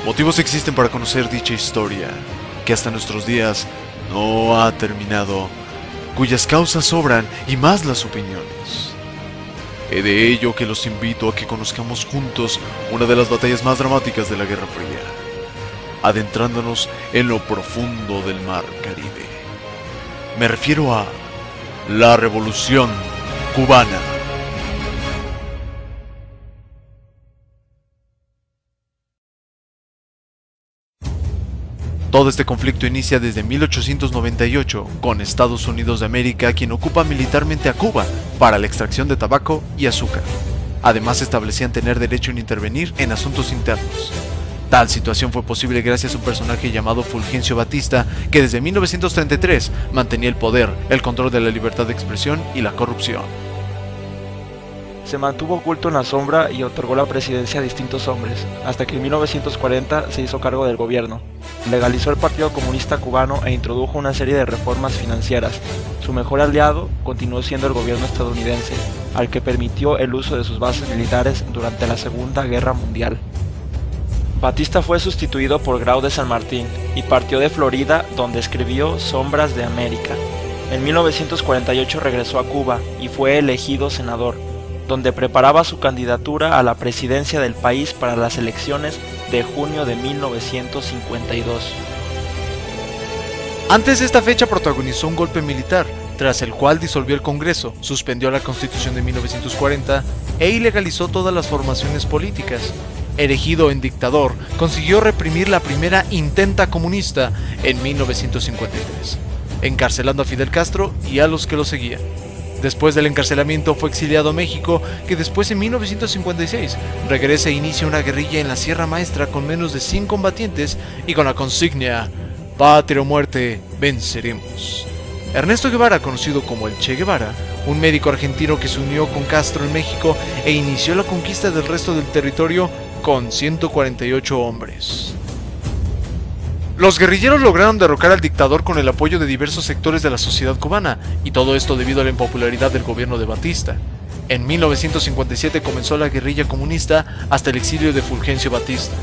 Motivos existen para conocer dicha historia, que hasta nuestros días no ha terminado, cuyas causas sobran y más las opiniones. Es de ello que los invito a que conozcamos juntos una de las batallas más dramáticas de la Guerra Fría, adentrándonos en lo profundo del mar Caribe. Me refiero a la Revolución Cubana. Todo este conflicto inicia desde 1898, con Estados Unidos de América, quien ocupa militarmente a Cuba para la extracción de tabaco y azúcar. Además, establecían tener derecho en intervenir en asuntos internos. Tal situación fue posible gracias a un personaje llamado Fulgencio Batista, que desde 1933 mantenía el poder, el control de la libertad de expresión y la corrupción. Se mantuvo oculto en la sombra y otorgó la presidencia a distintos hombres, hasta que en 1940 se hizo cargo del gobierno. Legalizó el Partido Comunista Cubano e introdujo una serie de reformas financieras. Su mejor aliado continuó siendo el gobierno estadounidense, al que permitió el uso de sus bases militares durante la Segunda Guerra Mundial. Batista fue sustituido por Grau de San Martín y partió de Florida, donde escribió Sombras de América. En 1948 regresó a Cuba y fue elegido senador, donde preparaba su candidatura a la presidencia del país para las elecciones de junio de 1952. Antes de esta fecha protagonizó un golpe militar, tras el cual disolvió el Congreso, suspendió la Constitución de 1940 e ilegalizó todas las formaciones políticas. Erigido en dictador, consiguió reprimir la primera intenta comunista en 1953, encarcelando a Fidel Castro y a los que lo seguían. Después del encarcelamiento fue exiliado a México, que después en 1956 regresa e inicia una guerrilla en la Sierra Maestra con menos de 100 combatientes y con la consigna "Patria o muerte, venceremos". Ernesto Guevara, conocido como el Che Guevara, un médico argentino que se unió con Castro en México e inició la conquista del resto del territorio con 148 hombres. Los guerrilleros lograron derrocar al dictador con el apoyo de diversos sectores de la sociedad cubana, y todo esto debido a la impopularidad del gobierno de Batista. En 1957 comenzó la guerrilla comunista hasta el exilio de Fulgencio Batista.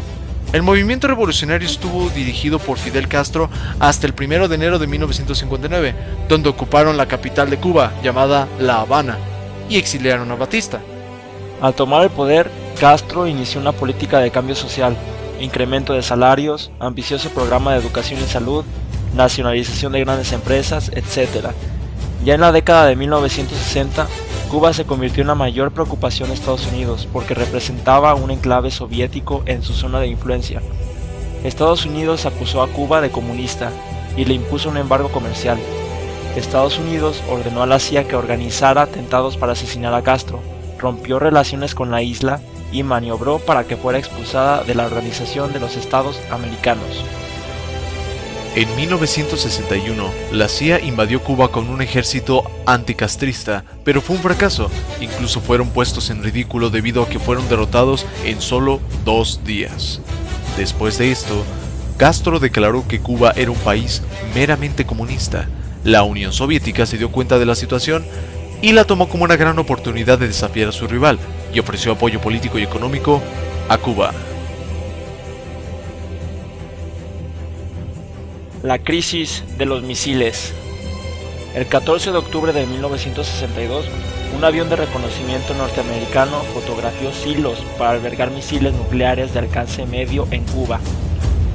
El movimiento revolucionario estuvo dirigido por Fidel Castro hasta el 1 de enero de 1959, donde ocuparon la capital de Cuba, llamada La Habana, y exiliaron a Batista. Al tomar el poder, Castro inició una política de cambio social, incremento de salarios, ambicioso programa de educación y salud, nacionalización de grandes empresas, etc. Ya en la década de 1960, Cuba se convirtió en la mayor preocupación de Estados Unidos porque representaba un enclave soviético en su zona de influencia. Estados Unidos acusó a Cuba de comunista y le impuso un embargo comercial. Estados Unidos ordenó a la CIA que organizara atentados para asesinar a Castro, rompió relaciones con la isla y maniobró para que fuera expulsada de la Organización de los Estados Americanos. En 1961, la CIA invadió Cuba con un ejército anticastrista, pero fue un fracaso. Incluso fueron puestos en ridículo debido a que fueron derrotados en solo 2 días. Después de esto, Castro declaró que Cuba era un país meramente comunista. La Unión Soviética se dio cuenta de la situación y la tomó como una gran oportunidad de desafiar a su rival, y ofreció apoyo político y económico a Cuba. La crisis de los misiles. El 14 de octubre de 1962, un avión de reconocimiento norteamericano fotografió silos para albergar misiles nucleares de alcance medio en Cuba.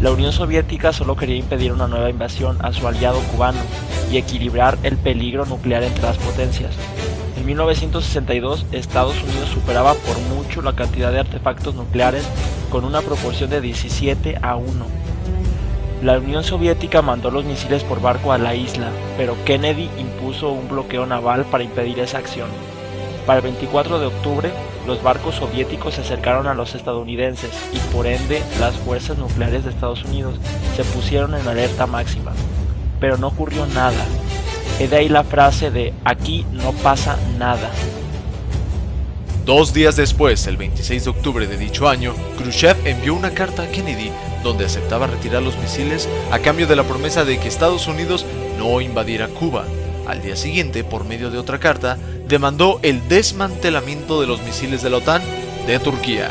La Unión Soviética solo quería impedir una nueva invasión a su aliado cubano y equilibrar el peligro nuclear entre las potencias. En 1962, Estados Unidos superaba por mucho la cantidad de artefactos nucleares con una proporción de 17-1. La Unión Soviética mandó los misiles por barco a la isla, pero Kennedy impuso un bloqueo naval para impedir esa acción. Para el 24 de octubre, los barcos soviéticos se acercaron a los estadounidenses y por ende las fuerzas nucleares de Estados Unidos se pusieron en alerta máxima. Pero no ocurrió nada. Es de ahí la frase de "aquí no pasa nada". 2 días después, el 26 de octubre de dicho año, Khrushchev envió una carta a Kennedy donde aceptaba retirar los misiles a cambio de la promesa de que Estados Unidos no invadiera Cuba. Al día siguiente, por medio de otra carta, demandó el desmantelamiento de los misiles de la OTAN de Turquía.